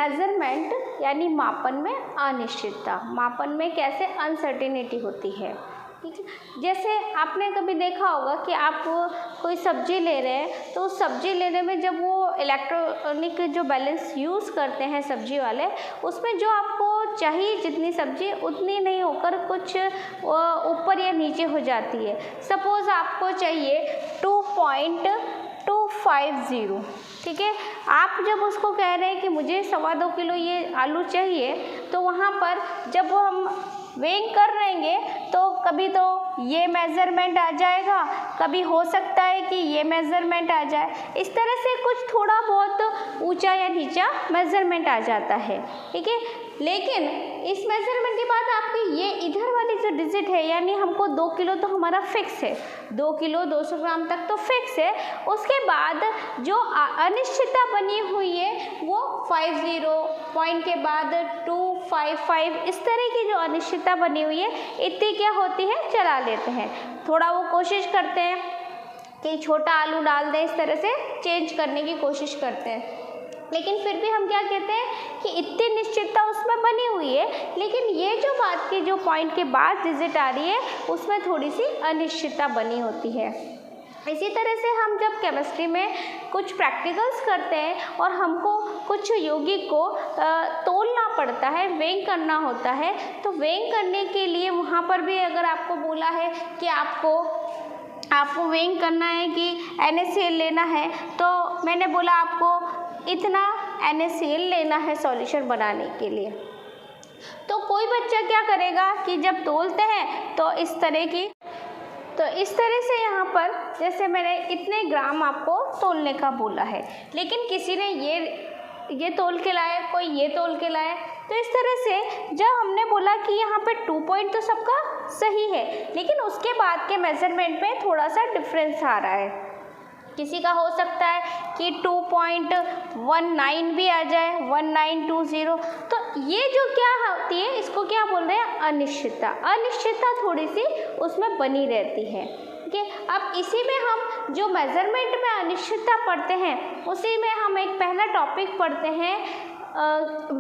Measurement यानी मापन में अनिश्चितता, मापन में कैसे अनसर्टेनिटी होती है, ठीक है। जैसे आपने कभी देखा होगा कि आप कोई सब्जी ले रहे हैं, तो उस सब्जी लेने में जब वो इलेक्ट्रॉनिक जो बैलेंस यूज़ करते हैं सब्जी वाले, उसमें जो आपको चाहिए जितनी सब्जी उतनी नहीं होकर कुछ ऊपर या नीचे हो जाती है। सपोज़ आपको चाहिए 2.250, ठीक है। आप जब उसको कह रहे हैं कि मुझे 2.25 किलो ये आलू चाहिए, तो वहाँ पर जब हम वेइंग कर रहेंगे तो कभी तो ये मेज़रमेंट आ जाएगा, कभी हो सकता है कि ये मेज़रमेंट आ जाए। इस तरह से कुछ थोड़ा बहुत ऊंचा या नीचा मेज़रमेंट आ जाता है, ठीक है। लेकिन इस मेज़रमेंट के बाद आपकी ये इधर वाली जो डिजिट है, यानी हमको 2 किलो तो हमारा फिक्स है, 2 किलो 200 ग्राम तक तो फिक्स है। उसके बाद जो अनिश्चितता बनी हुई है वो 50 पॉइंट के बाद 255, इस तरह की जो अनिश्चितता बनी हुई है, इतनी क्या होती है चला लेते हैं। थोड़ा वो कोशिश करते हैं कि छोटा आलू डाल दें, इस तरह से चेंज करने की कोशिश करते हैं। लेकिन फिर भी हम क्या कहते हैं कि इतनी निश्चितता उसमें बनी हुई है, लेकिन ये जो बात की जो पॉइंट के बाद डिजिट आ रही है उसमें थोड़ी सी अनिश्चितता बनी होती है। इसी तरह से हम जब केमिस्ट्री में कुछ प्रैक्टिकल्स करते हैं और हमको कुछ यौगिक को तोलना पड़ता है, वेइंग करना होता है, तो वेइंग करने के लिए वहाँ पर भी अगर आपको बोला है कि आपको वेइंग करना है कि NaCl लेना है, तो मैंने बोला आपको इतना NaCl लेना है सॉल्यूशन बनाने के लिए, तो कोई बच्चा क्या करेगा कि जब तोलते हैं तो इस तरह से यहाँ पर जैसे मैंने इतने ग्राम आपको तोलने का बोला है, लेकिन किसी ने ये तोल के लाया, कोई ये तोल के लाया, तो इस तरह से जब हमने बोला कि यहाँ पे 2 पॉइंट तो सबका सही है, लेकिन उसके बाद के मेजरमेंट में थोड़ा सा डिफरेंस आ रहा है। किसी का हो सकता है कि 2.19 भी आ जाए, 1920, तो ये जो क्या होती है इसको क्या बोल रहे हैं, अनिश्चितता। अनिश्चितता थोड़ी सी उसमें बनी रहती है, ठीक है। अब इसी में हम जो मेजरमेंट में अनिश्चितता पढ़ते हैं, उसी में हम एक पहला टॉपिक पढ़ते हैं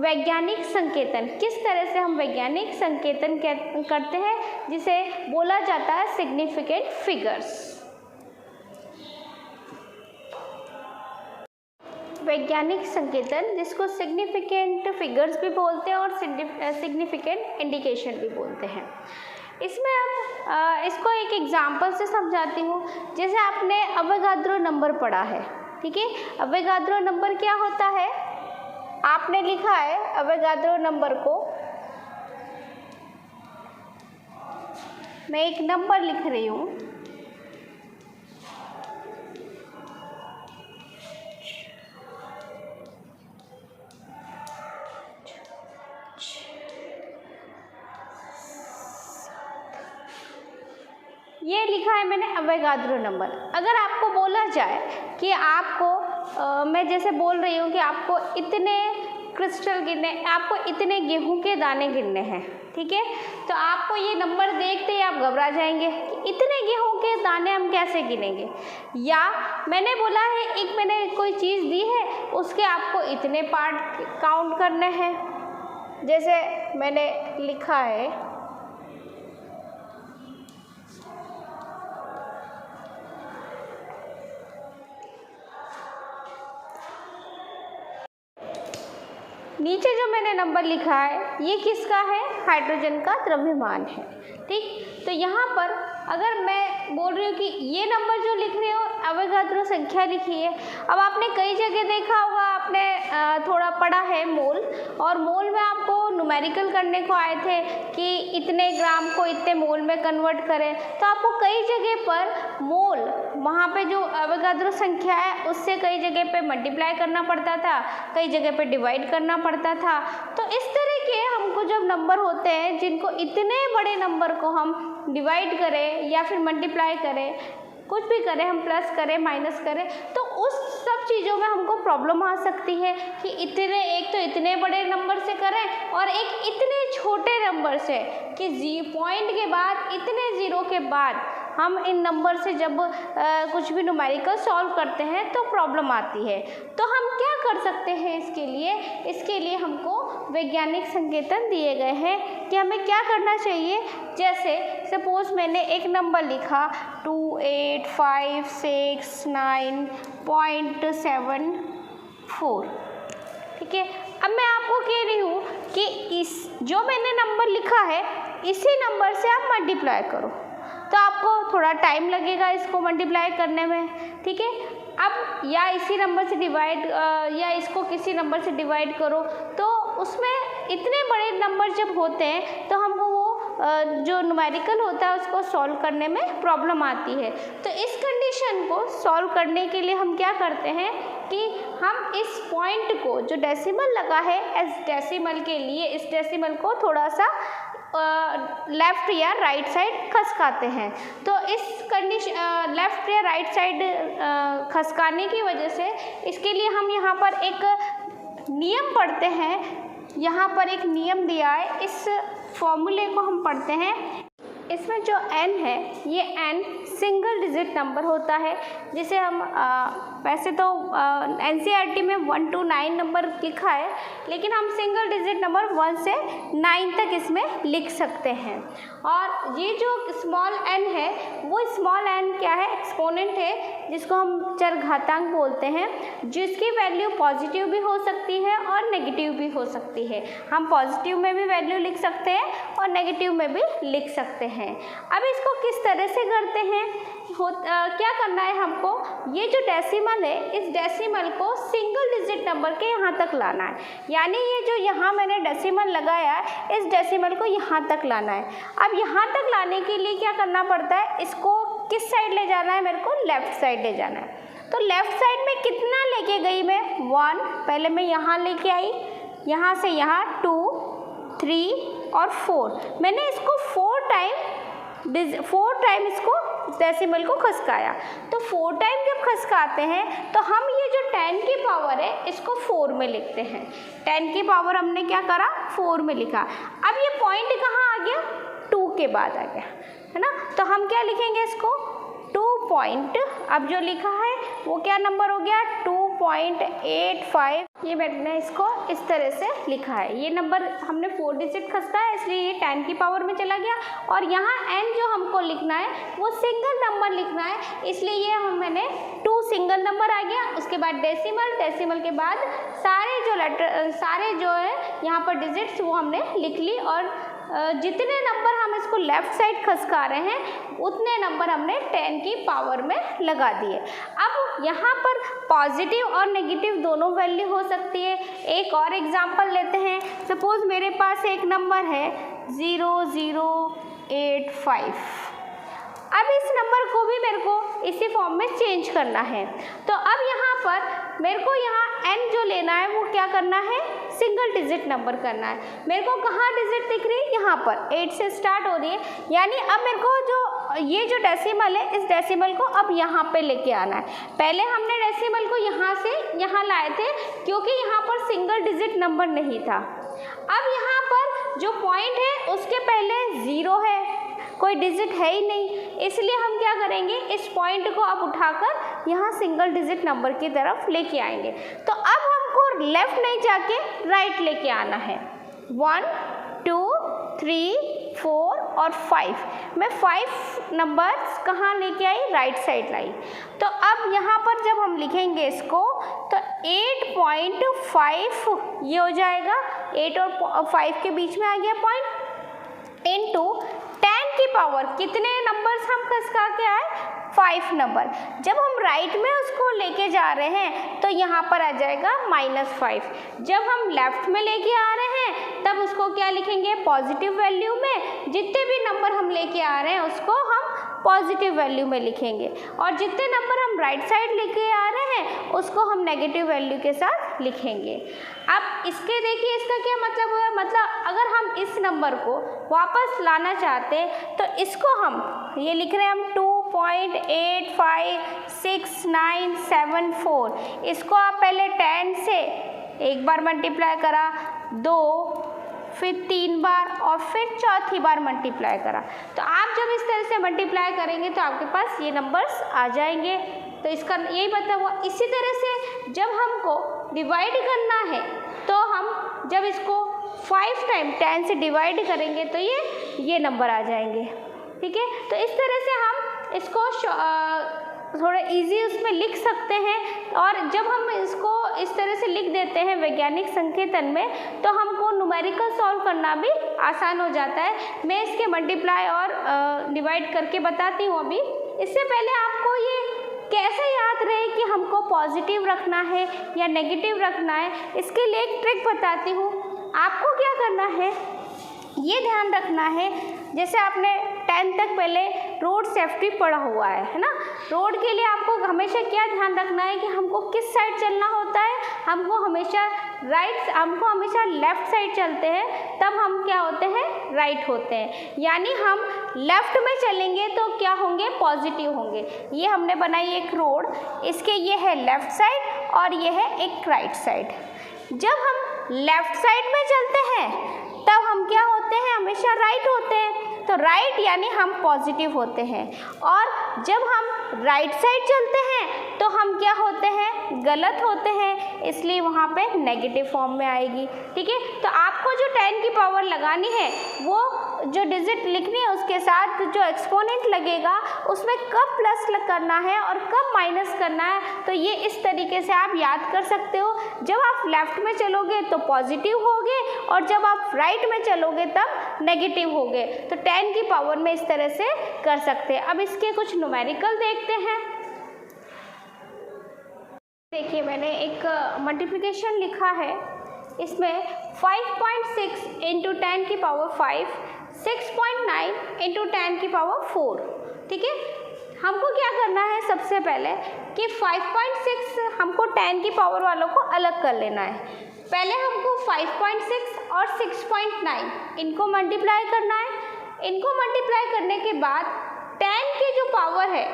वैज्ञानिक संकेतन। किस तरह से हम वैज्ञानिक संकेतन करते हैं, जिसे बोला जाता है सिग्निफिकेंट फिगर्स। वैज्ञानिक संकेतन जिसको सिग्निफिकेंट फिगर्स भी बोलते हैं और सिग्निफिकेंट इंडिकेशन भी बोलते हैं। इसमें अब इसको एक एग्जांपल से समझाती हूँ। जैसे आपने अवोगाद्रो नंबर पढ़ा है, ठीक है। अवोगाद्रो नंबर क्या होता है, आपने लिखा है अवोगाद्रो नंबर को, मैं एक नंबर लिख रही हूँ, ये लिखा है मैंने अवोगाद्रो नंबर। अगर आपको बोला जाए कि आपको मैं जैसे बोल रही हूँ कि आपको इतने क्रिस्टल गिनने, आपको इतने गेहूं के दाने गिनने हैं, ठीक है, तो आपको ये नंबर देखते ही आप घबरा जाएंगे कि इतने गेहूं के दाने हम कैसे गिनेंगे। या मैंने बोला है मैंने कोई चीज़ दी है, उसके आपको इतने पार्ट काउंट करने हैं। जैसे मैंने लिखा है नीचे जो मैंने नंबर लिखा है ये किसका है, हाइड्रोजन का द्रव्यमान है, ठीक। तो यहाँ पर अगर मैं बोल रही हूँ कि ये नंबर जो लिख रही हो अवोगाद्रो संख्या लिखी है। अब आपने कई जगह देखा होगा, आपने थोड़ा पढ़ा है मोल, और मोल में आपको न्यूमेरिकल करने को आए थे कि इतने ग्राम को इतने मोल में कन्वर्ट करें, तो आपको कई जगह पर मोल वहाँ पे जो अवोगाद्रो संख्या है उससे कई जगह पे मल्टीप्लाई करना पड़ता था, कई जगह पे डिवाइड करना पड़ता था। तो इस तरह के हमको जब नंबर होते हैं जिनको इतने बड़े नंबर को हम डिवाइड करें या फिर मल्टीप्लाई करें, कुछ भी करें, हम प्लस करें माइनस करें, तो उस सब चीज़ों में हमको प्रॉब्लम आ सकती है कि एक तो इतने बड़े नंबर से करें और एक इतने छोटे नंबर से कि पॉइंट के बाद इतने ज़ीरो के बाद हम इन नंबर से जब कुछ भी न्यूमेरिकल सॉल्व करते हैं तो प्रॉब्लम आती है। तो हम क्या कर सकते हैं इसके लिए हमको वैज्ञानिक संकेतन दिए गए हैं कि हमें क्या करना चाहिए। जैसे सपोज मैंने एक नंबर लिखा 285669.74, ठीक है। अब मैं आपको कह रही हूँ कि इस जो मैंने नंबर लिखा है इसी नंबर से आप मल्टीप्लाई करो, तो आपको थोड़ा टाइम लगेगा इसको मल्टीप्लाई करने में, ठीक है। अब या इसी नंबर से डिवाइड या इसको किसी नंबर से डिवाइड करो, तो उसमें इतने बड़े नंबर जब होते हैं तो हमको वो जो न्यूमेरिकल होता है उसको सॉल्व करने में प्रॉब्लम आती है। तो इस कंडीशन को सॉल्व करने के लिए हम क्या करते हैं कि हम इस पॉइंट को जो डेसिमल लगा है इस डेसिमल के लिए इस डेसिमल को थोड़ा सा लेफ़्ट या राइट साइड खसकाते हैं। तो इस कंडीशन लेफ़्ट या राइट साइड खसकाने की वजह से इसके लिए हम यहाँ पर एक नियम पढ़ते हैं। यहाँ पर एक नियम दिया है, इस फॉर्मूले को हम पढ़ते हैं। इसमें जो n है ये n सिंगल डिजिट नंबर होता है, जिसे हम वैसे तो NCERT में 1 to 9 नंबर लिखा है, लेकिन हम सिंगल डिजिट नंबर 1 से 9 तक इसमें लिख सकते हैं। और ये जो स्मॉल n है वो स्मॉल n क्या है, एक्सपोनेंट है, जिसको हम चरघातांक बोलते हैं, जिसकी वैल्यू पॉजिटिव भी हो सकती है और नेगेटिव भी हो सकती है। हम पॉजिटिव में भी वैल्यू लिख सकते हैं और नेगेटिव में भी लिख सकते हैं। अब इसको किस तरह से करते हैं, क्या करना है हमको, ये जो डेसिमल है इस डेसिमल को सिंगल डिजिट नंबर के यहाँ तक लाना है। यानी ये जो यहाँ मैंने डेसिमल लगाया है इस डेसिमल को यहाँ तक लाना है। अब यहाँ तक लाने के लिए क्या करना पड़ता है, इसको किस साइड ले जाना है, मेरे को लेफ़्ट साइड ले जाना है। तो लेफ़्ट साइड में कितना लेके गई मैं, 1, पहले मैं यहाँ लेके आई, यहाँ से यहाँ 2, 3 और 4, मैंने इसको 4 टाइम इसको डेसिमल को खसकाया। तो 4 टाइम जब खसकाते हैं तो हम ये जो 10 की पावर है इसको 4 में लिखते हैं। 10 की पावर हमने क्या करा, 4 में लिखा। अब ये पॉइंट कहाँ आ गया, 2 के बाद आ गया, है ना। तो हम क्या लिखेंगे इसको, 2 पॉइंट, अब जो लिखा है वो क्या नंबर हो गया, 2.85। ये मैंने इसको इस तरह से लिखा है। ये नंबर हमने 4 डिजिट खसका है इसलिए ये 10 की पावर में चला गया। और यहाँ n जो हमको लिखना है वो सिंगल नंबर लिखना है, इसलिए ये मैंने 2 सिंगल नंबर आ गया। उसके बाद डेसिमल के बाद सारे जो है यहाँ पर डिजिट्स वो हमने लिख ली, और जितने नंबर हम इसको लेफ़्ट साइड खसका रहे हैं उतने नंबर हमने 10 की पावर में लगा दिए। अब यहाँ पर पॉजिटिव और नेगेटिव दोनों वैल्यू हो सकती है। एक और एग्जांपल लेते हैं। सपोज़ मेरे पास एक नंबर है 0085। अब इस नंबर को भी मेरे को इसी फॉर्म में चेंज करना है। तो अब यहाँ पर मेरे को यहाँ n जो लेना है वो क्या करना है, सिंगल डिजिट नंबर करना है। मेरे को कहाँ डिजिट दिख रही है, यहाँ पर 8 से स्टार्ट हो रही है। यानी अब मेरे को ये जो डेसिमल है इस डेसिमल को अब यहाँ पे लेके आना है। पहले हमने डेसिमल को यहाँ से यहाँ लाए थे क्योंकि यहाँ पर सिंगल डिजिट नंबर नहीं था। अब यहाँ पर जो पॉइंट है उसके पहले 0 है, कोई डिजिट है ही नहीं, इसलिए हम क्या करेंगे, इस पॉइंट को अब उठाकर यहाँ सिंगल डिजिट नंबर की तरफ लेके आएंगे। तो अब हमको लेफ़्ट नहीं जाके राइट लेके आना है। 1, 2, 3, 4 और 5, मैं 5 नंबर्स कहाँ लेके आई, राइट साइड लाई। तो अब यहाँ पर जब हम लिखेंगे इसको तो 8.5 ये हो जाएगा, 8 और 5 के बीच में आ गया पॉइंट, इनटू 10 की पावर कितने नंबर्स हम खसका के आए, 5 नंबर। जब हम राइट में उसको लेके जा रहे हैं तो यहाँ पर आ जाएगा -5। जब हम लेफ्ट में लेके आ रहे हैं तब उसको क्या लिखेंगे, पॉजिटिव वैल्यू में। जितने भी नंबर हम लेके आ रहे हैं उसको हम पॉजिटिव वैल्यू में लिखेंगे, और जितने नंबर हम राइट साइड लेके आ रहे हैं उसको हम नेगेटिव वैल्यू के साथ लिखेंगे। अब इसके देखिए इसका क्या मतलब हुआ, मतलब अगर हम इस नंबर को वापस लाना चाहते हैं तो इसको हम ये लिख रहे हैं हम 2.856974। इसको आप पहले 10 से एक बार मल्टीप्लाई करा, 2, फिर 3 बार और फिर चौथी बार मल्टीप्लाई करा। तो आप जब इस तरह से मल्टीप्लाई करेंगे तो आपके पास ये नंबर्स आ जाएंगे। तो इसका यही मतलब हुआ। इसी तरह से जब हमको डिवाइड करना है तो हम जब इसको 5 टाइम 10 से डिवाइड करेंगे तो ये नंबर आ जाएंगे। ठीक है, तो इस तरह से हम इसको थोड़ा इजी उसमें लिख सकते हैं। और जब हम इसको इस तरह से लिख देते हैं वैज्ञानिक संकेतन में तो हमको न्यूमेरिकल सॉल्व करना भी आसान हो जाता है। मैं इसके मल्टीप्लाई और डिवाइड करके बताती हूँ अभी। इससे पहले आपको ये कैसे याद रहे कि हमको पॉजिटिव रखना है या नेगेटिव रखना है, इसके लिए एक ट्रिक बताती हूँ। आपको क्या करना है, ये ध्यान रखना है, जैसे आपने 10 तक पहले रोड सेफ्टी पढ़ा हुआ है ना। रोड के लिए आपको हमेशा क्या ध्यान रखना है कि हमको किस साइड चलना होता है, हमको हमेशा लेफ़्ट साइड चलते हैं तब हम क्या होते हैं, राइट होते हैं। यानी हम लेफ़्ट में चलेंगे तो क्या होंगे, पॉजिटिव होंगे। ये हमने बनाई एक रोड, इसके ये है लेफ़्ट साइड और ये है एक राइट साइड। जब हम लेफ़्ट साइड में चलते हैं तब हम क्या होते हैं, हमेशा राइट होते हैं। तो राइट यानी हम पॉजिटिव होते हैं। और जब हम राइट साइड चलते हैं तो हम क्या होते हैं, गलत होते हैं, इसलिए वहाँ पे नेगेटिव फॉर्म में आएगी। ठीक है, तो आपको जो 10 की पावर लगानी है वो जो डिजिट लिखनी है उसके साथ जो एक्सपोनेंट लगेगा उसमें कब प्लस करना है और कब माइनस करना है, तो ये इस तरीके से आप याद कर सकते हो। जब आप लेफ्ट में चलोगे तो पॉजिटिव होगे और जब आप राइट में चलोगे तब नेगेटिव होगे। तो 10 की पावर में इस तरह से कर सकते हैं। अब इसके कुछ न्यूमेरिकल देखते हैं। देखिए, मैंने एक मल्टीप्लिकेशन लिखा है, इसमें 5.6 इंटू 10 की पावर 5, 6.9 इंटू 10 की पावर 4। ठीक है, हमको क्या करना है, सबसे पहले कि 5.6 हमको 10 की पावर वालों को अलग कर लेना है। पहले हमको 5.6 और 6.9 इनको मल्टीप्लाई करना है। इनको मल्टीप्लाई करने के बाद 10 की जो पावर है,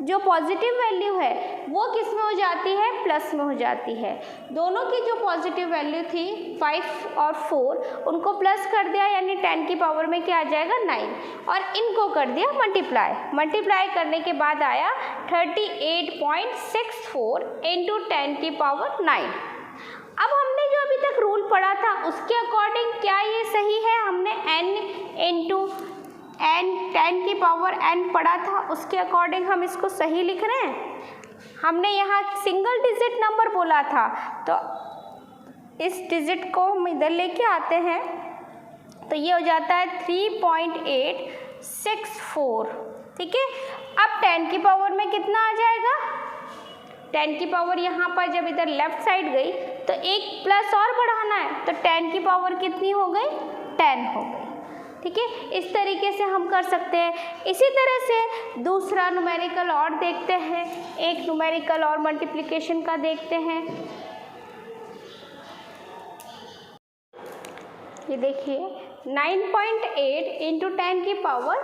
जो पॉजिटिव वैल्यू है वो किस में हो जाती है, प्लस में हो जाती है। दोनों की जो पॉजिटिव वैल्यू थी 5 और 4 उनको प्लस कर दिया, यानी 10 की पावर में क्या आ जाएगा, 9, और इनको कर दिया मल्टीप्लाई करने के बाद आया 38.64 इंटू 10 की पावर 9। अब हमने जो अभी तक रूल पढ़ा था उसके अकॉर्डिंग क्या ये सही है, हमने n इंटू n 10 की पावर n पढ़ा था, उसके अकॉर्डिंग हम इसको सही लिख रहे हैं। हमने यहाँ सिंगल डिजिट नंबर बोला था तो इस डिजिट को हम इधर लेके आते हैं तो ये हो जाता है 3.864। ठीक है, अब 10 की पावर में कितना आ जाएगा, 10 की पावर यहाँ पर जब इधर लेफ्ट साइड गई तो एक प्लस और बढ़ाना है, तो 10 की पावर कितनी हो गई, 10 हो गई। ठीक है, इस तरीके से हम कर सकते हैं। इसी तरह से दूसरा न्यूमेरिकल और देखते हैं, एक न्यूमेरिकल और मल्टीप्लिकेशन का देखते हैं। ये देखिए 9.8 इंटू 10 की पावर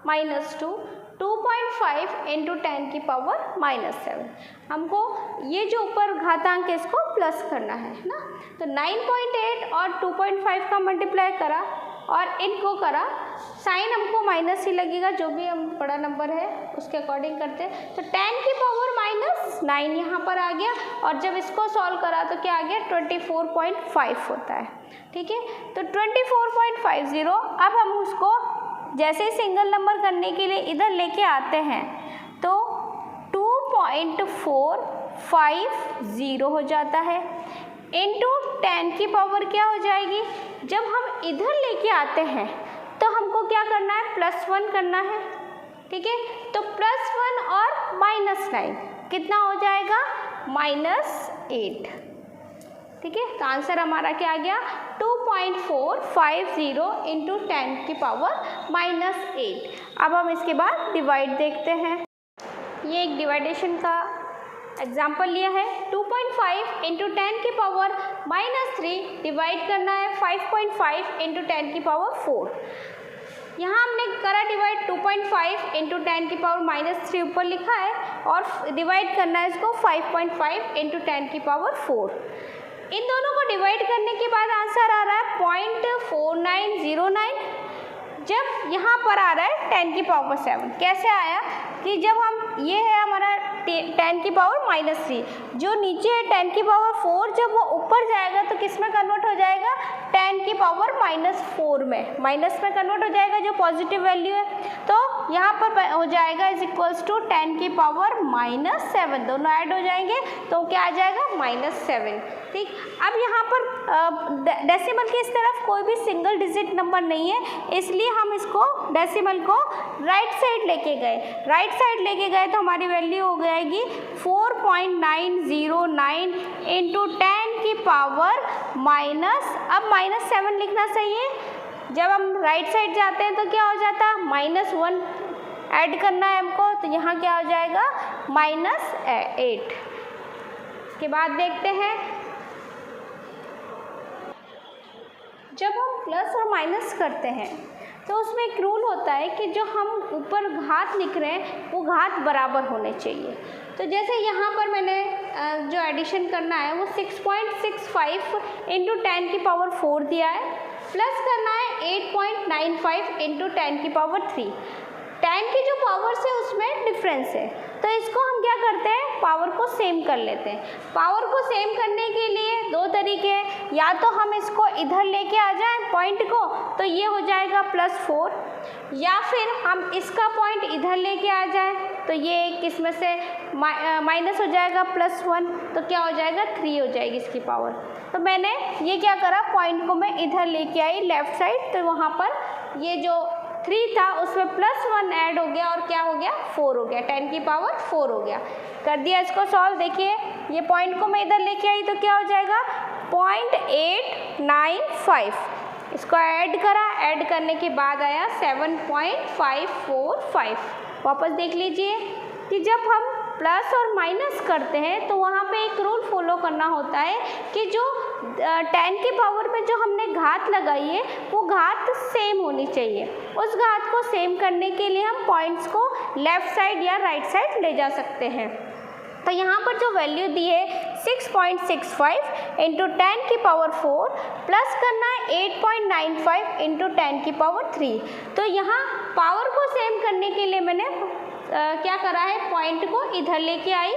-2, 2.5 इंटू 10 की पावर -7। हमको ये जो ऊपर घातांक है इसको प्लस करना है ना। तो 9.8 और 2.5 का मल्टीप्लाई करा और इनको करा, साइन हमको माइनस ही लगेगा, जो भी हम बड़ा नंबर है उसके अकॉर्डिंग करते हैं। तो 10 की पावर -9 यहाँ पर आ गया और जब इसको सॉल्व करा तो क्या आ गया, 24.5 होता है। ठीक है, तो 24.50। अब हम उसको जैसे ही सिंगल नंबर करने के लिए इधर लेके आते हैं तो 2.450 हो जाता है इंटू 10 की पावर क्या हो जाएगी। जब हम इधर लेके आते हैं तो हमको क्या करना है, +1 करना है। ठीक है, तो +1 और -9 कितना हो जाएगा, -8। ठीक है, तो आंसर हमारा क्या आ गया, 2.450 इंटू 10 की पावर -8। अब हम इसके बाद डिवाइड देखते हैं। ये एक डिवाइडेशन का एग्जाम्पल लिया है। 2.5 इंटू 10 की पावर -3 डिवाइड करना है 5.5 इंटू 10 की पावर 4। यहाँ हमने करा डिवाइड 2.5 इंटू 10 की पावर -3 ऊपर लिखा है और डिवाइड करना है इसको 5.5 इंटू 10 की पावर 4। इन दोनों को डिवाइड करने के बाद आंसर आ रहा है 0.4909। जब यहाँ पर आ रहा है 10 की पावर 7। कैसे आया कि जब हम ये है हमारा 10 की पावर -3, जो नीचे है 10 की पावर 4, जब वो ऊपर जाएगा तो किस में कन्वर्ट हो जाएगा, 10 की पावर -4 में, माइनस में कन्वर्ट हो जाएगा जो पॉजिटिव वैल्यू है। तो यहाँ पर हो जाएगा इज इक्वल्स टू 10 की पावर -7, दोनों ऐड हो जाएंगे तो क्या आ जाएगा -7। ठीक, अब यहाँ पर डेसिमल की इस तरफ कोई भी सिंगल डिजिट नंबर नहीं है, इसलिए हम इसको डेसिमल को राइट साइड लेके गए। राइट साइड लेके गए तो हमारी वैल्यू हो जाएगी 4.909 इंटू 10 की पावर माइनस, अब -7 लिखना सही है। जब हम राइट साइड जाते हैं तो क्या हो जाता है, -1 ऐड करना है हमको, तो यहाँ क्या हो जाएगा -8। के बाद देखते हैं, जब हम प्लस और माइनस करते हैं तो उसमें एक रूल होता है कि जो हम ऊपर घात लिख रहे हैं वो घात बराबर होने चाहिए। तो जैसे यहाँ पर मैंने जो एडिशन करना है वो 6.65 इंटू 10 की पावर 4 दिया है, प्लस करना है 8.95 इंटू 10 की पावर 3। 10 की जो पावर्स है उसमें डिफरेंस है, तो इसको हम क्या करते हैं, पावर को सेम कर लेते हैं। पावर को सेम करने के लिए दो तरीके हैं, या तो हम इसको इधर लेके आ जाएं पॉइंट को, तो ये हो जाएगा +4, या फिर हम इसका पॉइंट इधर लेके आ जाएं तो ये किस में से माइनस हो जाएगा +1, तो क्या हो जाएगा 3 हो जाएगी इसकी पावर। तो मैंने ये क्या करा, पॉइंट को मैं इधर लेके आई लेफ्ट साइड, तो वहाँ पर ये जो 3 था उसमें +1 ऐड हो गया और क्या हो गया 4 हो गया, 10 की पावर 4 हो गया। कर दिया इसको सॉल्व। देखिए ये पॉइंट को मैं इधर लेके आई तो क्या हो जाएगा 0.895, इसको ऐड करा, ऐड करने के बाद आया 7.545। वापस देख लीजिए कि जब हम प्लस और माइनस करते हैं तो वहाँ पे एक रूल फॉलो करना होता है कि जो 10 की पावर में जो हमने घात लगाई है वो घात सेम होनी चाहिए। उस घात को सेम करने के लिए हम पॉइंट्स को लेफ़्ट साइड या राइट साइड ले जा सकते हैं। तो यहाँ पर जो वैल्यू दी है 6.65 इंटू 10 की पावर 4 प्लस करना है 8.95 इंटू 10 की पावर 3। तो यहाँ पावर को सेम करने के लिए मैंने क्या करा है, पॉइंट को इधर लेके आई,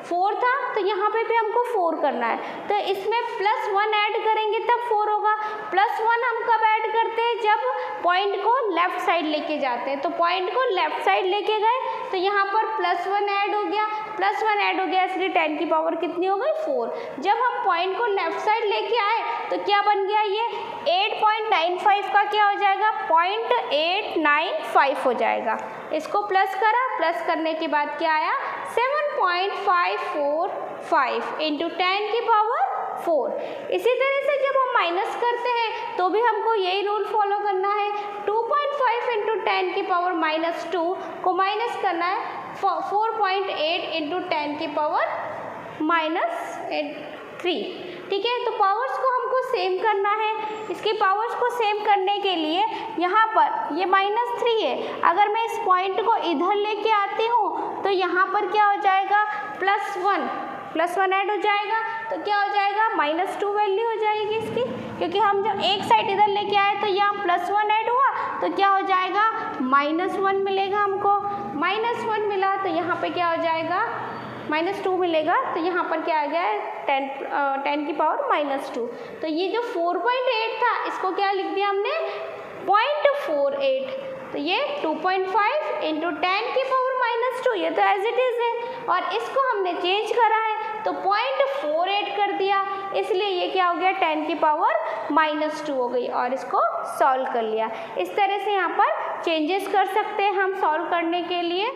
4 था तो यहाँ पे भी हमको 4 करना है, तो इसमें +1 ऐड करेंगे तब 4 होगा। +1 हम कब ऐड करते हैं, जब पॉइंट को लेफ़्ट साइड लेके जाते हैं। तो पॉइंट को लेफ़्ट साइड लेके गए तो यहाँ पर +1 ऐड हो गया, +1 ऐड हो गया, इसलिए 10 की पावर कितनी हो गई 4। जब हम पॉइंट को लेफ़्ट साइड लेके आए तो क्या बन गया, ये 8.95 का क्या हो जाएगा 0.895 हो जाएगा। इसको प्लस करा, प्लस करने के बाद क्या आया 7.545 इंटू 10 की पावर 4। इसी तरह से जब हम माइनस करते हैं तो भी हमको यही रूल फॉलो करना है। 2.5 इंटू 10 की पावर -2 को माइनस करना है 4.8 इंटू 10 की पावर -3। ठीक है, तो पावर्स को हमको सेम करना है। इसकी पावर्स को सेम करने के लिए यहाँ पर ये -3 है, अगर मैं इस पॉइंट को इधर लेके आती हूँ तो यहाँ पर क्या हो जाएगा +1 ऐड हो जाएगा, तो क्या हो जाएगा -2 वैल्यू हो जाएगी इसकी, क्योंकि हम जब एक साइड इधर लेके आए तो यहाँ +1 ऐड हुआ तो क्या हो जाएगा -1 मिलेगा हमको। -1 मिला तो यहाँ पे क्या हो जाएगा -2 मिलेगा, तो यहाँ पर क्या आ गया 10 की पावर -2। तो ये जो 4.8 था इसको क्या लिख दिया हमने 0.48, तो ये 2.5 इंटू 10 की पावर -2, ये तो एज इट इज़ है, और इसको हमने चेंज करा है तो 0.48 कर दिया, इसलिए ये क्या हो गया 10 की पावर -2 हो गई और इसको सॉल्व कर लिया। इस तरह से यहाँ पर चेंजेस कर सकते हैं हम सॉल्व करने के लिए।